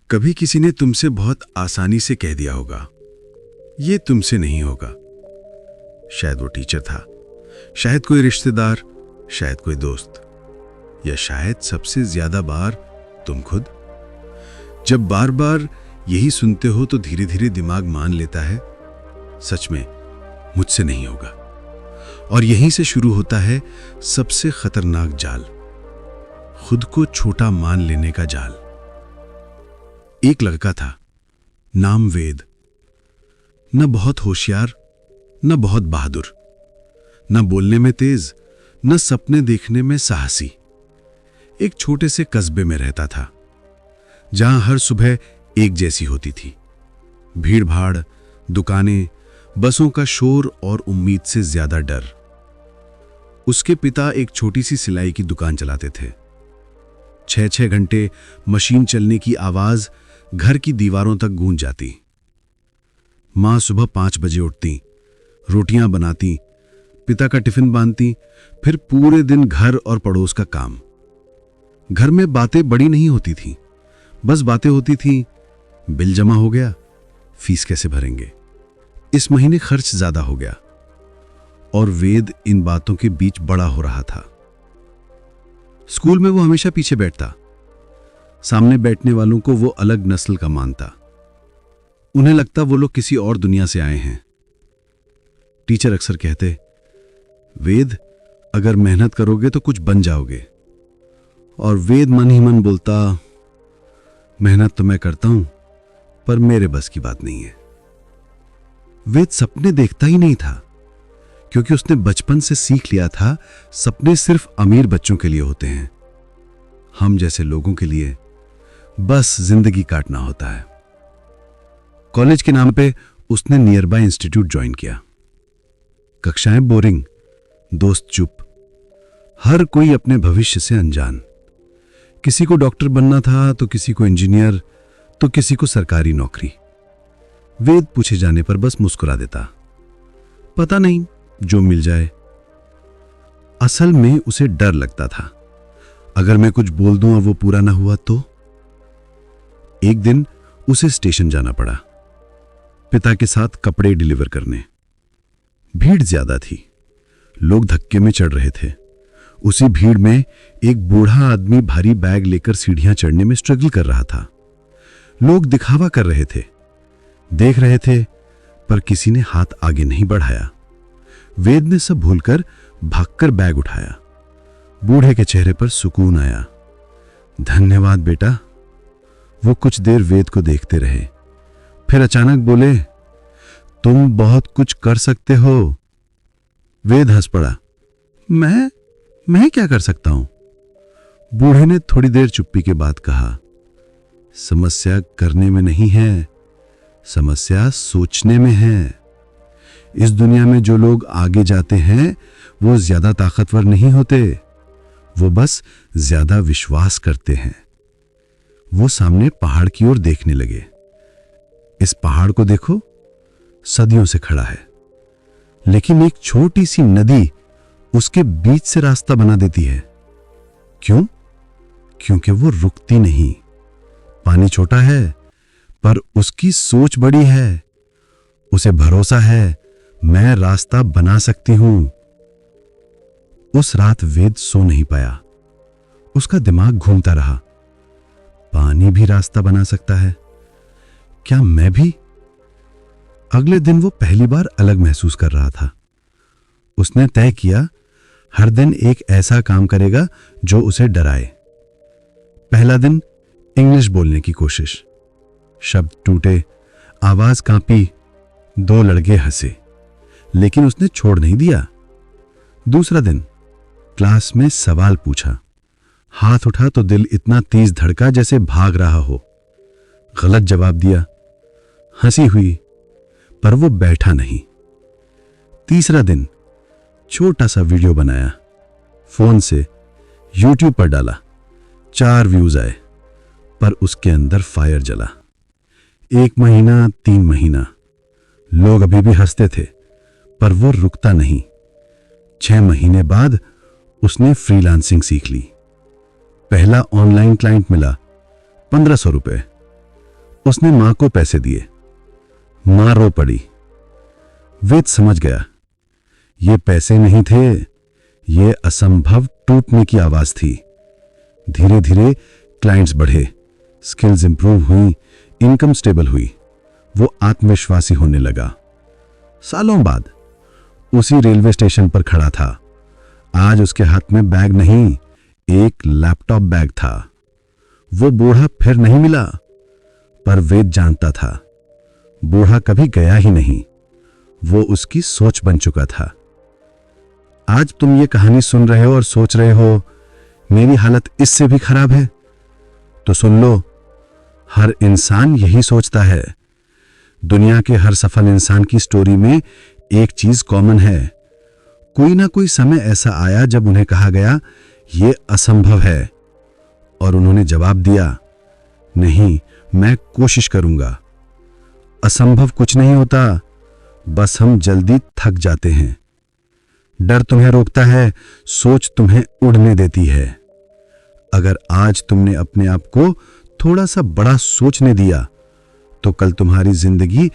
कभी किसी ने तुमसे बहुत आसानी से कह दिया होगा, ये तुमसे नहीं होगा। शायद वो टीचर था, शायद कोई रिश्तेदार, शायद कोई दोस्त, या शायद सबसे ज्यादा बार तुम खुद। जब बार बार यही सुनते हो तो धीरे धीरे दिमाग मान लेता है, सच में मुझसे नहीं होगा। और यहीं से शुरू होता है सबसे खतरनाक जाल, खुद को छोटा मान लेने का जाल। एक लड़का था, नाम वेद। न बहुत होशियार, न बहुत बहादुर, न बोलने में तेज, न सपने देखने में साहसी। एक छोटे से कस्बे में रहता था, जहां हर सुबह एक जैसी होती थी। भीड़ भाड़, दुकानें, बसों का शोर और उम्मीद से ज्यादा डर। उसके पिता एक छोटी सी सिलाई की दुकान चलाते थे। 6-6 घंटे मशीन चलने की आवाज घर की दीवारों तक गूंज जाती। मां सुबह 5 बजे उठती, रोटियां बनाती, पिता का टिफिन बांधती, फिर पूरे दिन घर और पड़ोस का काम। घर में बातें बड़ी नहीं होती थी, बस बातें होती थी, बिल जमा हो गया, फीस कैसे भरेंगे, इस महीने खर्च ज्यादा हो गया। और वेद इन बातों के बीच बड़ा हो रहा था। स्कूल में वो हमेशा पीछे बैठता, सामने बैठने वालों को वो अलग नस्ल का मानता। उन्हें लगता वो लोग किसी और दुनिया से आए हैं। टीचर अक्सर कहते, वेद अगर मेहनत करोगे तो कुछ बन जाओगे। और वेद मन ही मन बोलता, मेहनत तो मैं करता हूं, पर मेरे बस की बात नहीं है। वेद सपने देखता ही नहीं था, क्योंकि उसने बचपन से सीख लिया था सपने सिर्फ अमीर बच्चों के लिए होते हैं। हम जैसे लोगों के लिए बस जिंदगी काटना होता है। कॉलेज के नाम पे उसने नियर बाय इंस्टीट्यूट ज्वाइन किया। कक्षाएं बोरिंग, दोस्त चुप, हर कोई अपने भविष्य से अनजान। किसी को डॉक्टर बनना था तो किसी को इंजीनियर, तो किसी को सरकारी नौकरी। वेद पूछे जाने पर बस मुस्कुरा देता, पता नहीं, जो मिल जाए। असल में उसे डर लगता था, अगर मैं कुछ बोल दूं और वो पूरा ना हुआ तो। एक दिन उसे स्टेशन जाना पड़ा, पिता के साथ कपड़े डिलीवर करने। भीड़ ज्यादा थी, लोग धक्के में चढ़ रहे थे। उसी भीड़ में एक बूढ़ा आदमी भारी बैग लेकर सीढ़ियां चढ़ने में स्ट्रगल कर रहा था। लोग दिखावा कर रहे थे, देख रहे थे, पर किसी ने हाथ आगे नहीं बढ़ाया। वेद ने सब भूलकर भागकर बैग उठाया। बूढ़े के चेहरे पर सुकून आया। धन्यवाद बेटा। वो कुछ देर वेद को देखते रहे, फिर अचानक बोले, तुम बहुत कुछ कर सकते हो। वेद हंस पड़ा, मैं क्या कर सकता हूं? बूढ़े ने थोड़ी देर चुप्पी के बाद कहा, समस्या करने में नहीं है, समस्या सोचने में है। इस दुनिया में जो लोग आगे जाते हैं वो ज्यादा ताकतवर नहीं होते, वो बस ज्यादा विश्वास करते हैं। वो सामने पहाड़ की ओर देखने लगे। इस पहाड़ को देखो, सदियों से खड़ा है, लेकिन एक छोटी सी नदी उसके बीच से रास्ता बना देती है। क्यों? क्योंकि वो रुकती नहीं। पानी छोटा है, पर उसकी सोच बड़ी है। उसे भरोसा है, मैं रास्ता बना सकती हूं। उस रात वेद सो नहीं पाया। उसका दिमाग घूमता रहा, पानी भी रास्ता बना सकता है, क्या मैं भी? अगले दिन वो पहली बार अलग महसूस कर रहा था। उसने तय किया, हर दिन एक ऐसा काम करेगा जो उसे डराए। पहला दिन इंग्लिश बोलने की कोशिश। शब्द टूटे, आवाज कांपी, 2 लड़के हंसे, लेकिन उसने छोड़ नहीं दिया। दूसरा दिन क्लास में सवाल पूछा, हाथ उठा तो दिल इतना तेज धड़का जैसे भाग रहा हो। गलत जवाब दिया, हंसी हुई, पर वो बैठा नहीं। तीसरा दिन छोटा सा वीडियो बनाया, फोन से यूट्यूब पर डाला। 4 व्यूज आए, पर उसके अंदर फायर जला। 1 महीना, 3 महीना, लोग अभी भी हंसते थे, पर वो रुकता नहीं। 6 महीने बाद उसने फ्रीलांसिंग सीख ली। पहला ऑनलाइन क्लाइंट मिला, 1500 रुपए। उसने मां को पैसे दिए। मां रो पड़ी। वेद समझ गया, ये पैसे नहीं थे, ये असंभव टूटने की आवाज थी। धीरे धीरे क्लाइंट्स बढ़े, स्किल्स इंप्रूव हुई, इनकम स्टेबल हुई। वो आत्मविश्वासी होने लगा। सालों बाद उसी रेलवे स्टेशन पर खड़ा था। आज उसके हाथ में बैग नहीं, एक लैपटॉप बैग था। वो बूढ़ा फिर नहीं मिला, पर वेद जानता था बूढ़ा कभी गया ही नहीं। वो उसकी सोच बन चुका था। आज तुम ये कहानी सुन रहे हो और सोच रहे हो मेरी हालत इससे भी खराब है, तो सुन लो, हर इंसान यही सोचता है। दुनिया के हर सफल इंसान की स्टोरी में एक चीज कॉमन है। कोई ना कोई समय ऐसा आया जब उन्हें कहा गया यह असंभव है, और उन्होंने जवाब दिया, नहीं, मैं कोशिश करूंगा। असंभव कुछ नहीं होता, बस हम जल्दी थक जाते हैं। डर तुम्हें रोकता है, सोच तुम्हें उड़ने देती है। अगर आज तुमने अपने आप को थोड़ा सा बड़ा सोचने दिया, तो कल तुम्हारी जिंदगी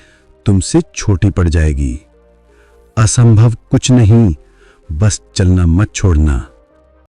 तुमसे छोटी पड़ जाएगी। असंभव कुछ नहीं, बस चलना मत छोड़ना।